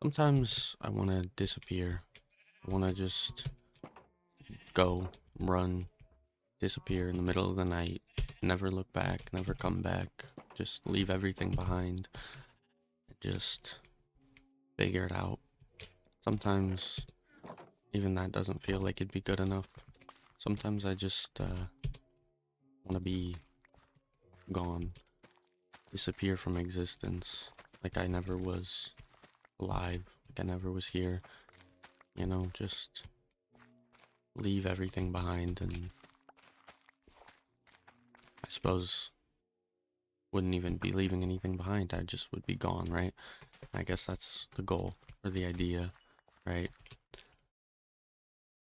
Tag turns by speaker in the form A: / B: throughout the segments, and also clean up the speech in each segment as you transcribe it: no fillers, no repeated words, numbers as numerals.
A: Sometimes I want to disappear. I want to just go, run, disappear in the middle of the night, never look back, never come back, just leave everything behind, and just figure it out. Sometimes even that doesn't feel like it'd be good enough. Sometimes I just want to be gone, disappear from existence, like I never was alive, like I never was here, just leave everything behind and I suppose wouldn't even be leaving anything behind. I just would be gone, right? I guess that's the goal or the idea, right?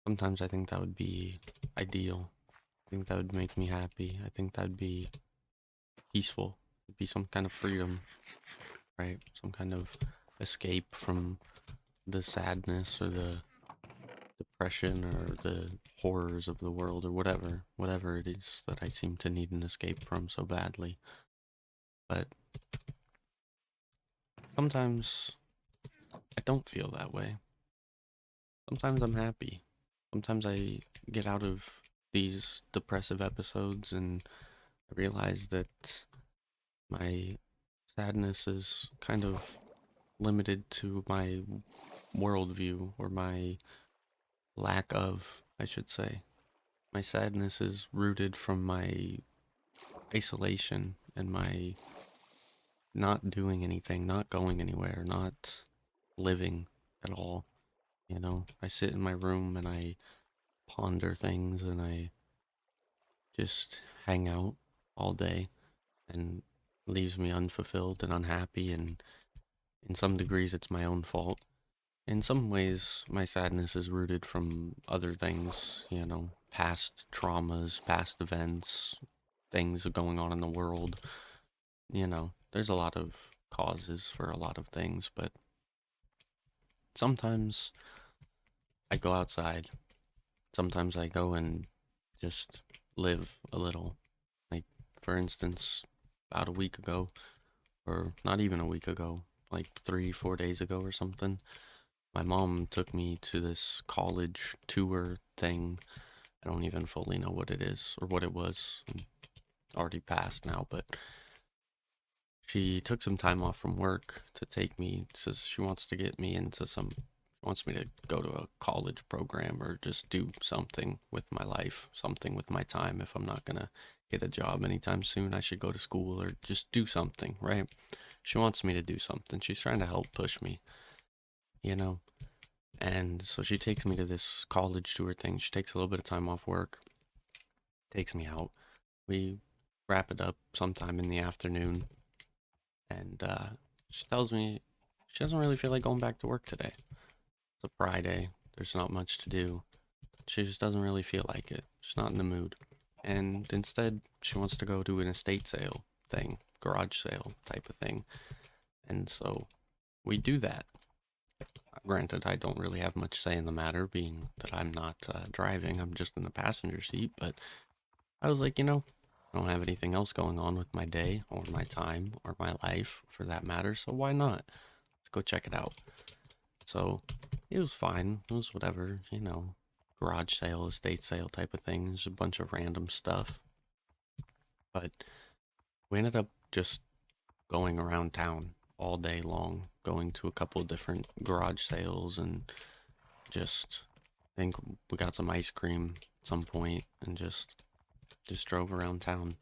A: Sometimes I think that would be ideal. I think that would make me happy. I think that'd be peaceful. It'd be some kind of freedom, right? Some kind of escape from the sadness or the depression or the horrors of the world or whatever it is that I seem to need an escape from so badly. But sometimes I don't feel that way. Sometimes I'm happy. Sometimes I get out of these depressive episodes and I realize that my sadness is kind of limited to my worldview or my lack of, I should say. My sadness is rooted from my isolation and my not doing anything, not going anywhere, not living at all. I sit in my room and I ponder things and I just hang out all day and leaves me unfulfilled and unhappy. And in some degrees, it's my own fault. In some ways, my sadness is rooted from other things, past traumas, past events, things going on in the world. There's a lot of causes for a lot of things, but sometimes I go outside. Sometimes I go and just live a little. Like, for instance, about a week ago, or not even a week ago, like 3, 4 days ago or something, my mom took me to this college tour thing. I don't even fully know what it is or what it was. Already passed now, but she took some time off from work to take me. Says she wants to get me into some, wants me to go to a college program or just do something with my life, something with my time. If I'm not gonna get a job anytime soon, I should go to school or just do something, right? She wants me to do something. She's trying to help push me, you know? And so she takes me to this college tour thing. She takes a little bit of time off work, takes me out. We wrap it up sometime in the afternoon, and she tells me she doesn't really feel like going back to work today. It's a Friday. There's not much to do. She just doesn't really feel like it. She's not in the mood. And instead, she wants to go to an estate sale thing, garage sale type of thing. And so we do that. Granted, I don't really have much say in the matter, being that I'm not driving, I'm just in the passenger seat. But I was like, I don't have anything else going on with my day or my time or my life for that matter, so why not? Let's go check it out. So it was fine. It was whatever, garage sale, estate sale type of things, a bunch of random stuff. But we ended up just going around town all day long, going to a couple of different garage sales and just I think we got some ice cream at some point and just drove around town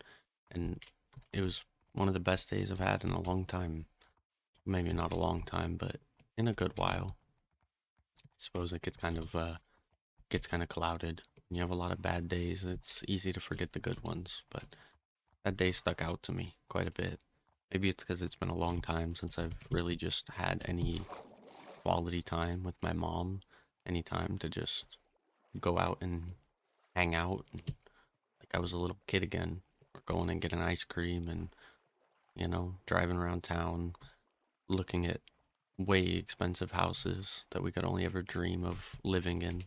A: and it was one of the best days I've had in a long time. Maybe not a long time, but in a good while. I suppose it gets kind of clouded. When you have a lot of bad days, it's easy to forget the good ones, but that day stuck out to me quite a bit. Maybe it's because it's been a long time since I've really just had any quality time with my mom, any time to just go out and hang out and like I was a little kid again, or going and getting ice cream and, driving around town, looking at way expensive houses that we could only ever dream of living in.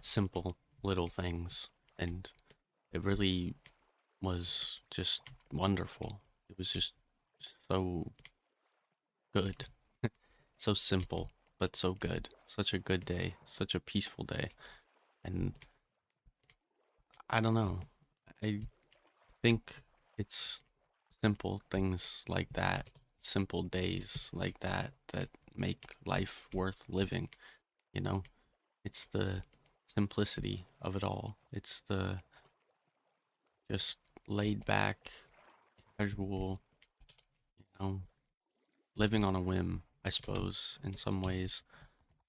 A: Simple little things. And it really was just wonderful. It was just so good. so simple, but so good. Such a good day, such a peaceful day. And I don't know. I think it's simple things like that, simple days like that, that make life worth living, you know? It's the simplicity of it all. It's the just laid back, casual, you know, living on a whim, I suppose, in some ways.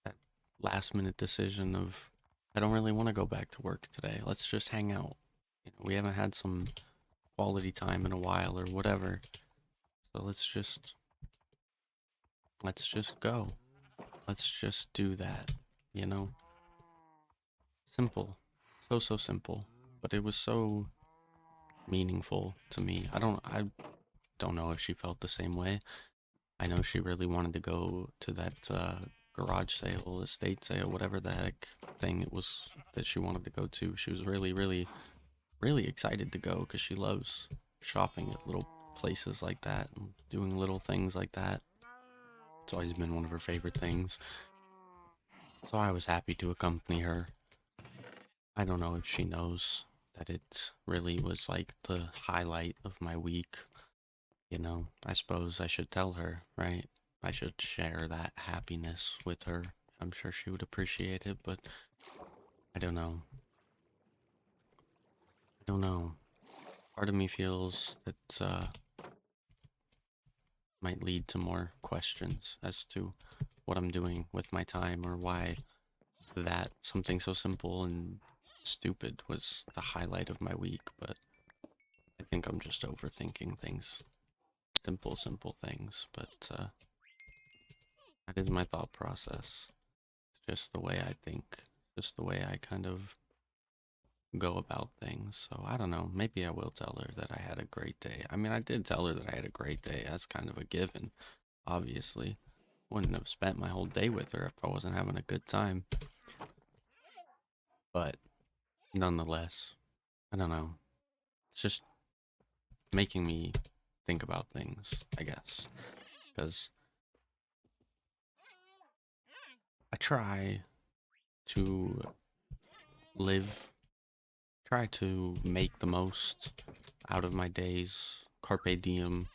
A: That last minute decision of, I don't really want to go back to work today. Let's just hang out. We haven't had some quality time in a while or whatever. So let's just go. Let's just do that, you know? Simple. So simple. But it was so meaningful to me. I don't know if she felt the same way. I know she really wanted to go to that garage sale, estate sale, whatever the heck thing it was that she wanted to go to. She was really, really, really excited to go because she loves shopping at little places like that and doing little things like that. It's always been one of her favorite things. So I was happy to accompany her. I don't know if she knows that it really was like the highlight of my week. I suppose I should tell her, right? I should share that happiness with her. I'm sure she would appreciate it, but I don't know. I don't know. Part of me feels that might lead to more questions as to what I'm doing with my time or why that something so simple and stupid was the highlight of my week, but I think I'm just overthinking things. Simple things, but that is my thought process. It's just the way I think, just the way I kind of go about things. So I don't know. Maybe I will tell her that I had a great day. I mean, I did tell her that I had a great day. That's kind of a given, obviously. Wouldn't have spent my whole day with her if I wasn't having a good time. But nonetheless, I don't know. It's just making me think about things, I guess. Because I to live, try to make the most out of my days. Carpe diem,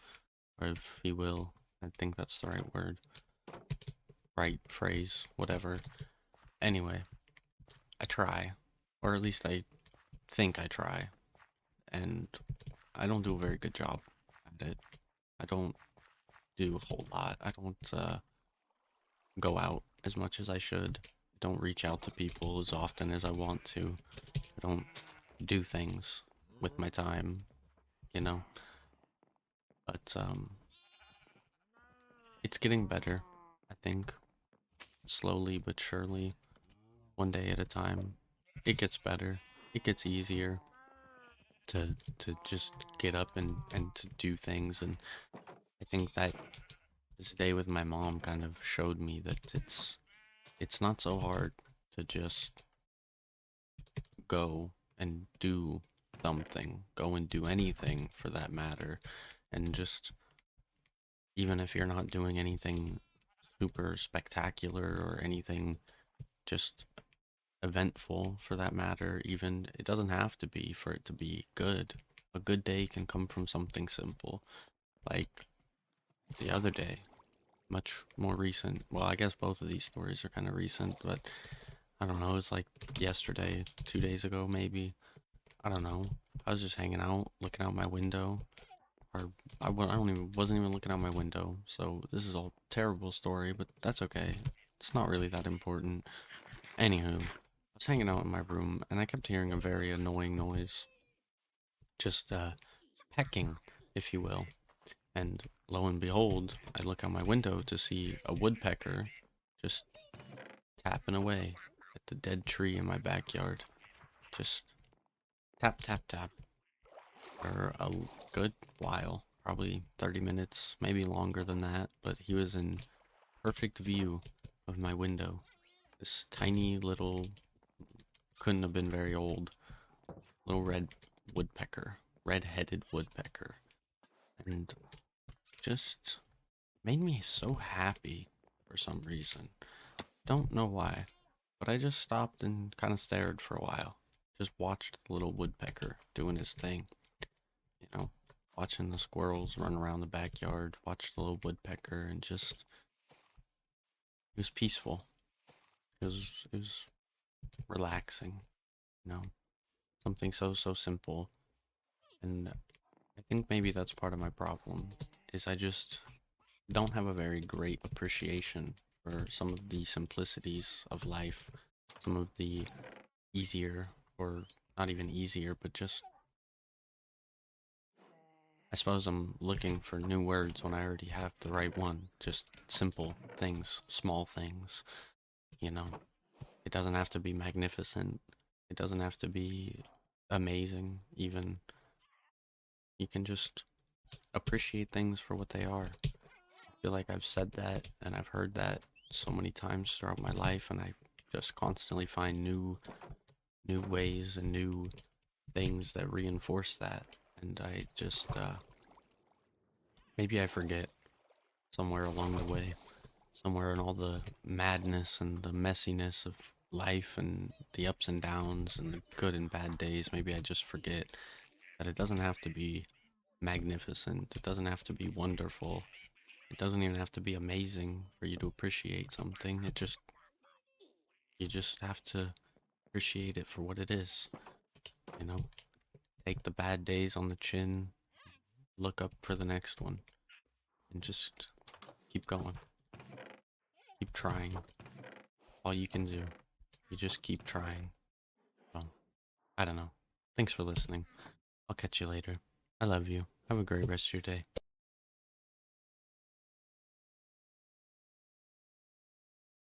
A: or if you will. I think that's the right word. Right phrase, whatever. Anyway, I try. Or at least I think I try. And I don't do a very good job at it. I don't do a whole lot. I don't go out as much as I should. I don't reach out to people as often as I want to. I don't do things with my time, you know? But it's getting better, I think. Slowly but surely, one day at a time. It gets better. It gets easier to just get up and to do things. And I think that this day with my mom kind of showed me that it's not so hard to just go and do something, go and do anything for that matter, and just, even if you're not doing anything super spectacular or anything just eventful for that matter, even, it doesn't have to be for it to be good. A good day can come from something simple, like the other day, much more recent. Well, I guess both of these stories are kind of recent, but I don't know. It's like yesterday, 2 days ago, maybe. I don't know. I was just hanging out, looking out my window, or I don't even wasn't even looking out my window. So this is all terrible story, but that's okay. It's not really that important. Anywho, I was hanging out in my room, and I kept hearing a very annoying noise, just pecking, if you will. And lo and behold, I look out my window to see a woodpecker just tapping away at the dead tree in my backyard. Just tap, tap, tap for a good while. Probably 30 minutes, maybe longer than that. But he was in perfect view of my window. This tiny little, couldn't have been very old, little red woodpecker, red-headed woodpecker. And just made me so happy. for some reason. Don't know why, but I just stopped and kind of stared for a while. Just watched the little woodpecker doing his thing, you know, watching the squirrels run around the backyard, watched the little woodpecker, and just, it was peaceful. It was relaxing, you know, something so simple. And I think maybe that's part of my problem, is I just don't have a very great appreciation for some of the simplicities of life, some of the easier, or not even easier, but just, I suppose I'm looking for new words when I already have the right one. Just simple things, small things, you know. It doesn't have to be magnificent. It doesn't have to be amazing, even. You can just appreciate things for what they are. I feel like I've said that and I've heard that so many times throughout my life, and I just constantly find new ways and new things that reinforce that. And I just maybe I forget somewhere along the way, somewhere in all the madness and the messiness of life and the ups and downs and the good and bad days. Maybe I just forget that it doesn't have to be magnificent. It doesn't have to be wonderful. It doesn't even have to be amazing for you to appreciate something. You just have to appreciate it for what it is. You know, take the bad days on the chin, look up for the next one, and just keep going. Keep trying. All you can do. You just keep trying. So, I don't know. Thanks for listening. I'll catch you later. I love you. Have a great rest of your day.